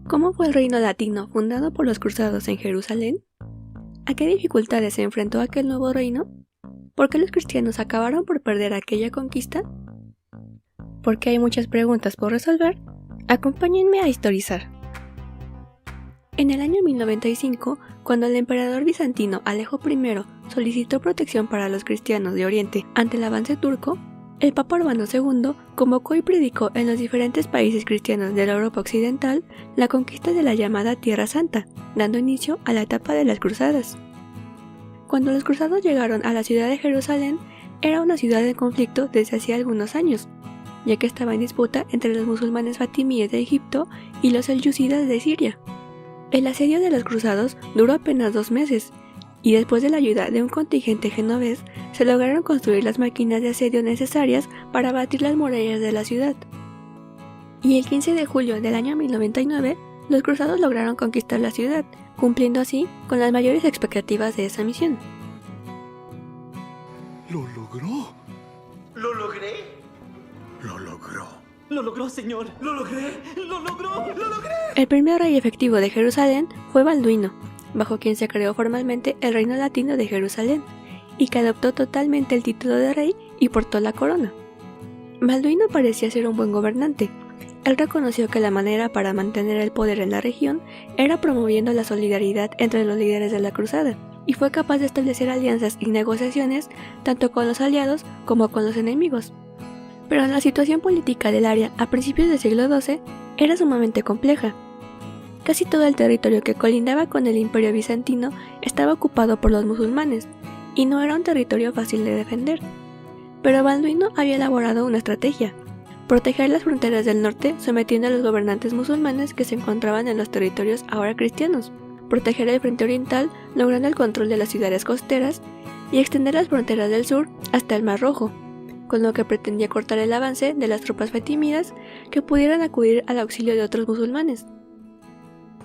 ¿Cómo fue el reino latino fundado por los cruzados en Jerusalén? ¿A qué dificultades se enfrentó aquel nuevo reino? ¿Por qué los cristianos acabaron por perder aquella conquista? Porque hay muchas preguntas por resolver, acompáñenme a historizar. En el año 1095, cuando el emperador bizantino Alejo I solicitó protección para los cristianos de Oriente ante el avance turco, el Papa Urbano II convocó y predicó en los diferentes países cristianos de la Europa occidental la conquista de la llamada Tierra Santa, dando inicio a la etapa de las cruzadas. Cuando los cruzados llegaron a la ciudad de Jerusalén, era una ciudad en conflicto desde hacía algunos años, ya que estaba en disputa entre los musulmanes fatimíes de Egipto y los selyúcidas de Siria. El asedio de los cruzados duró apenas 2 meses, y después de la ayuda de un contingente genovés, se lograron construir las máquinas de asedio necesarias para batir las murallas de la ciudad. Y el 15 de julio del año 1099, los cruzados lograron conquistar la ciudad, cumpliendo así con las mayores expectativas de esa misión. ¡Lo logró! ¿Lo logré? ¡Lo logró! ¡Lo logró, señor! ¡Lo logré! ¡Lo logró! ¡Lo logré! El primer rey efectivo de Jerusalén fue Balduino, bajo quien se creó formalmente el reino latino de Jerusalén, y que adoptó totalmente el título de rey y portó la corona. Balduino parecía ser un buen gobernante. Él reconoció que la manera para mantener el poder en la región era promoviendo la solidaridad entre los líderes de la cruzada, y fue capaz de establecer alianzas y negociaciones tanto con los aliados como con los enemigos. Pero la situación política del área a principios del siglo XII era sumamente compleja. Casi todo el territorio que colindaba con el Imperio bizantino estaba ocupado por los musulmanes, y no era un territorio fácil de defender. Pero Balduino había elaborado una estrategia: proteger las fronteras del norte sometiendo a los gobernantes musulmanes que se encontraban en los territorios ahora cristianos, proteger el frente oriental logrando el control de las ciudades costeras y extender las fronteras del sur hasta el Mar Rojo, con lo que pretendía cortar el avance de las tropas fatimídas que pudieran acudir al auxilio de otros musulmanes.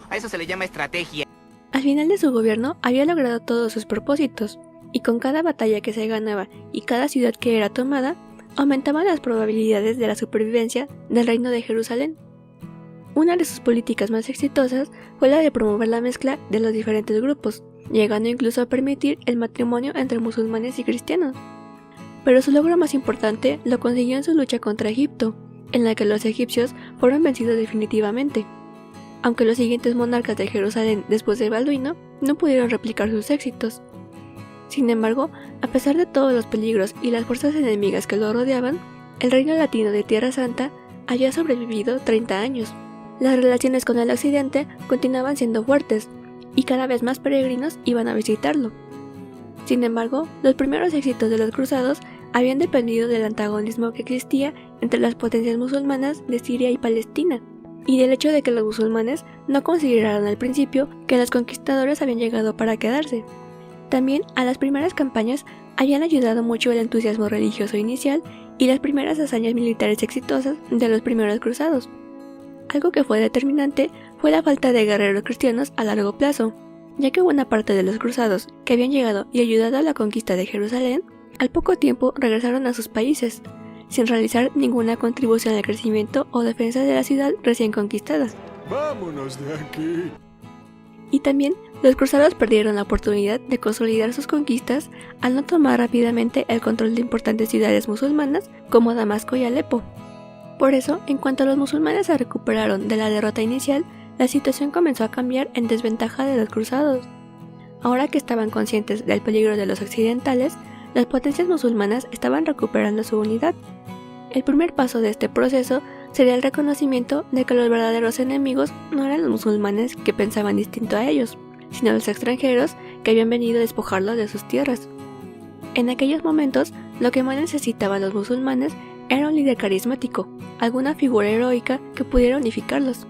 A eso se le llama estrategia. Al final de su gobierno había logrado todos sus propósitos, y con cada batalla que se ganaba y cada ciudad que era tomada, aumentaban las probabilidades de la supervivencia del reino de Jerusalén. Una de sus políticas más exitosas fue la de promover la mezcla de los diferentes grupos, llegando incluso a permitir el matrimonio entre musulmanes y cristianos. Pero su logro más importante lo consiguió en su lucha contra Egipto, en la que los egipcios fueron vencidos definitivamente. Aunque los siguientes monarcas de Jerusalén después de Balduino no pudieron replicar sus éxitos. Sin embargo, a pesar de todos los peligros y las fuerzas enemigas que lo rodeaban, el reino latino de Tierra Santa había sobrevivido 30 años. Las relaciones con el occidente continuaban siendo fuertes, y cada vez más peregrinos iban a visitarlo. Sin embargo, los primeros éxitos de los cruzados habían dependido del antagonismo que existía entre las potencias musulmanas de Siria y Palestina, y del hecho de que los musulmanes no consideraron al principio que los conquistadores habían llegado para quedarse. También a las primeras campañas habían ayudado mucho el entusiasmo religioso inicial y las primeras hazañas militares exitosas de los primeros cruzados. Algo que fue determinante fue la falta de guerreros cristianos a largo plazo, ya que buena parte de los cruzados que habían llegado y ayudado a la conquista de Jerusalén, al poco tiempo regresaron a sus países, sin realizar ninguna contribución al crecimiento o defensa de la ciudad recién conquistada. ¡Vámonos de aquí! Y también los cruzados perdieron la oportunidad de consolidar sus conquistas al no tomar rápidamente el control de importantes ciudades musulmanas como Damasco y Alepo. Por eso, en cuanto los musulmanes se recuperaron de la derrota inicial, la situación comenzó a cambiar en desventaja de los cruzados. Ahora que estaban conscientes del peligro de los occidentales, las potencias musulmanas estaban recuperando su unidad. El primer paso de este proceso sería el reconocimiento de que los verdaderos enemigos no eran los musulmanes que pensaban distinto a ellos, sino los extranjeros que habían venido a despojarlos de sus tierras. En aquellos momentos, lo que más necesitaban los musulmanes era un líder carismático, alguna figura heroica que pudiera unificarlos.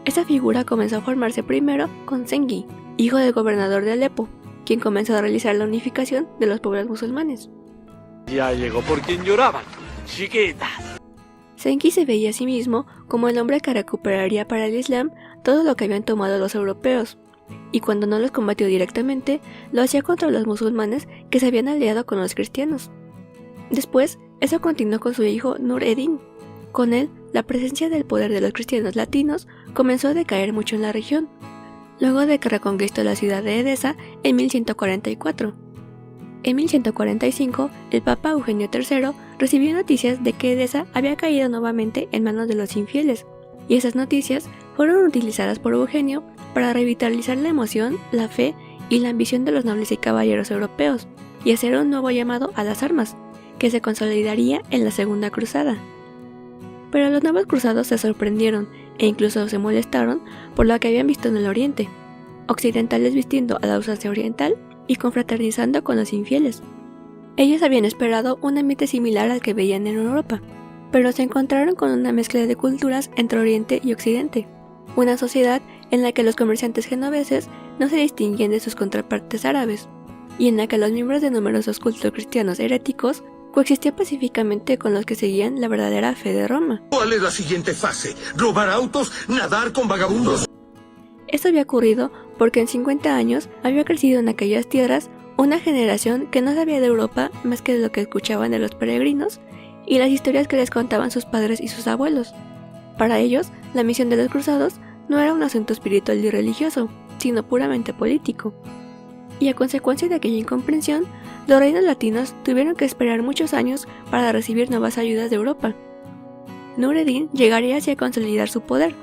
Esa figura comenzó a formarse primero con Zengi, hijo del gobernador de Alepo, quien comenzó a realizar la unificación de los pueblos musulmanes. Ya llegó por quien lloraban, chiquitas. Zengi se veía a sí mismo como el hombre que recuperaría para el Islam todo lo que habían tomado los europeos, y cuando no los combatió directamente, lo hacía contra los musulmanes que se habían aliado con los cristianos. Después, eso continuó con su hijo Nur ed-Din. Con él la presencia del poder de los cristianos latinos comenzó a decaer mucho en la región, luego de que reconquistó la ciudad de Edesa en 1144. En 1145, el Papa Eugenio III recibió noticias de que Edesa había caído nuevamente en manos de los infieles, y esas noticias fueron utilizadas por Eugenio para revitalizar la emoción, la fe y la ambición de los nobles y caballeros europeos, y hacer un nuevo llamado a las armas, que se consolidaría en la Segunda Cruzada. Pero los nuevos cruzados se sorprendieron e incluso se molestaron por lo que habían visto en el Oriente, occidentales vistiendo a la usanza oriental y confraternizando con los infieles. Ellos habían esperado un ambiente similar al que veían en Europa, pero se encontraron con una mezcla de culturas entre Oriente y Occidente, una sociedad en la que los comerciantes genoveses no se distinguían de sus contrapartes árabes, y en la que los miembros de numerosos cultos cristianos heréticos coexistían pacíficamente con los que seguían la verdadera fe de Roma. ¿Cuál es la siguiente fase? ¿Robar autos? ¿Nadar con vagabundos? Esto había ocurrido porque en 50 años había crecido en aquellas tierras una generación que no sabía de Europa más que de lo que escuchaban de los peregrinos y las historias que les contaban sus padres y sus abuelos. Para ellos, la misión de los cruzados no era un asunto espiritual y religioso, sino puramente político. Y a consecuencia de aquella incomprensión, los reinos latinos tuvieron que esperar muchos años para recibir nuevas ayudas de Europa. Nur ed-Din llegaría así a consolidar su poder,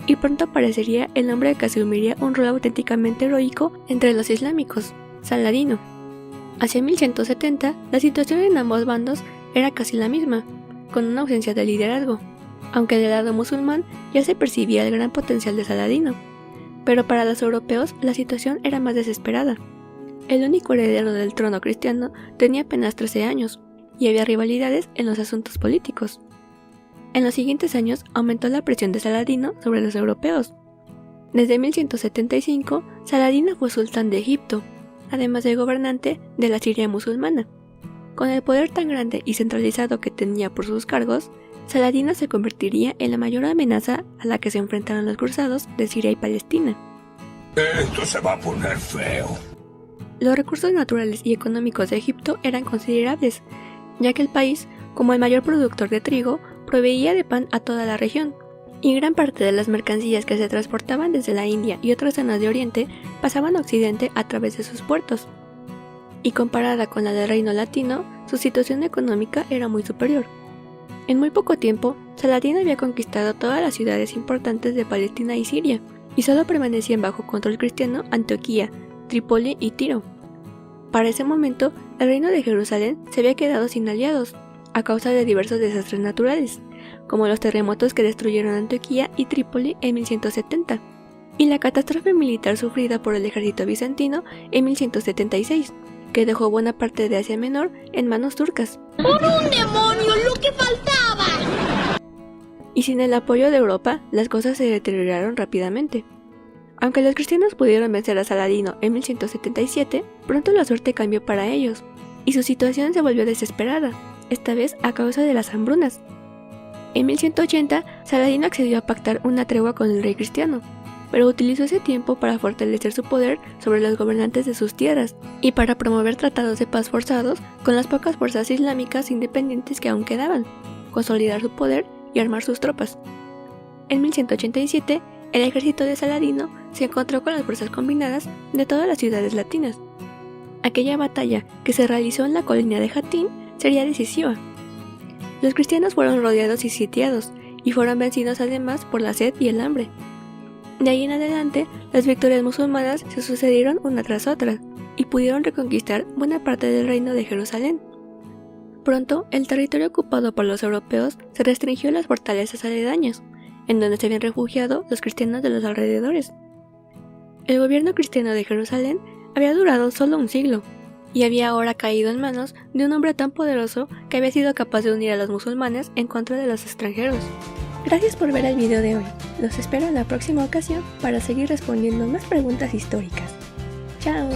y pronto aparecería el hombre que asumiría un rol auténticamente heroico entre los islámicos, Saladino. Hacia 1170, la situación en ambos bandos era casi la misma, con una ausencia de liderazgo, aunque del lado musulmán ya se percibía el gran potencial de Saladino. Pero para los europeos la situación era más desesperada. El único heredero del trono cristiano tenía apenas 13 años, y había rivalidades en los asuntos políticos. En los siguientes años aumentó la presión de Saladino sobre los europeos. Desde 1175, Saladino fue sultán de Egipto, además de gobernante de la Siria musulmana. Con el poder tan grande y centralizado que tenía por sus cargos, Saladino se convertiría en la mayor amenaza a la que se enfrentaron los cruzados de Siria y Palestina. Esto se va a poner feo. Los recursos naturales y económicos de Egipto eran considerables, ya que el país, como el mayor productor de trigo, proveía de pan a toda la región, y gran parte de las mercancías que se transportaban desde la India y otras zonas de Oriente pasaban a Occidente a través de sus puertos. Y comparada con la del reino latino, su situación económica era muy superior. En muy poco tiempo, Saladino había conquistado todas las ciudades importantes de Palestina y Siria, y solo permanecían bajo control cristiano Antioquía, Trípoli y Tiro. Para ese momento, el reino de Jerusalén se había quedado sin aliados, a causa de diversos desastres naturales, como los terremotos que destruyeron Antioquía y Trípoli en 1170, y la catástrofe militar sufrida por el ejército bizantino en 1176, que dejó buena parte de Asia Menor en manos turcas. ¡Por un demonio, lo que faltaba! Y sin el apoyo de Europa, las cosas se deterioraron rápidamente. Aunque los cristianos pudieron vencer a Saladino en 1177, pronto la suerte cambió para ellos, y su situación se volvió desesperada, esta vez a causa de las hambrunas. En 1180, Saladino accedió a pactar una tregua con el rey cristiano, pero utilizó ese tiempo para fortalecer su poder sobre los gobernantes de sus tierras y para promover tratados de paz forzados con las pocas fuerzas islámicas independientes que aún quedaban, consolidar su poder y armar sus tropas. En 1187, el ejército de Saladino se encontró con las fuerzas combinadas de todas las ciudades latinas. Aquella batalla, que se realizó en la colina de Jatín, sería decisiva. Los cristianos fueron rodeados y sitiados, y fueron vencidos además por la sed y el hambre. De ahí en adelante, las victorias musulmanas se sucedieron una tras otra, y pudieron reconquistar buena parte del reino de Jerusalén. Pronto, el territorio ocupado por los europeos se restringió a las fortalezas aledañas, en donde se habían refugiado los cristianos de los alrededores. El gobierno cristiano de Jerusalén había durado solo un siglo, y había ahora caído en manos de un hombre tan poderoso que había sido capaz de unir a los musulmanes en contra de los extranjeros. Gracias por ver el video de hoy. Los espero en la próxima ocasión para seguir respondiendo más preguntas históricas. ¡Chao!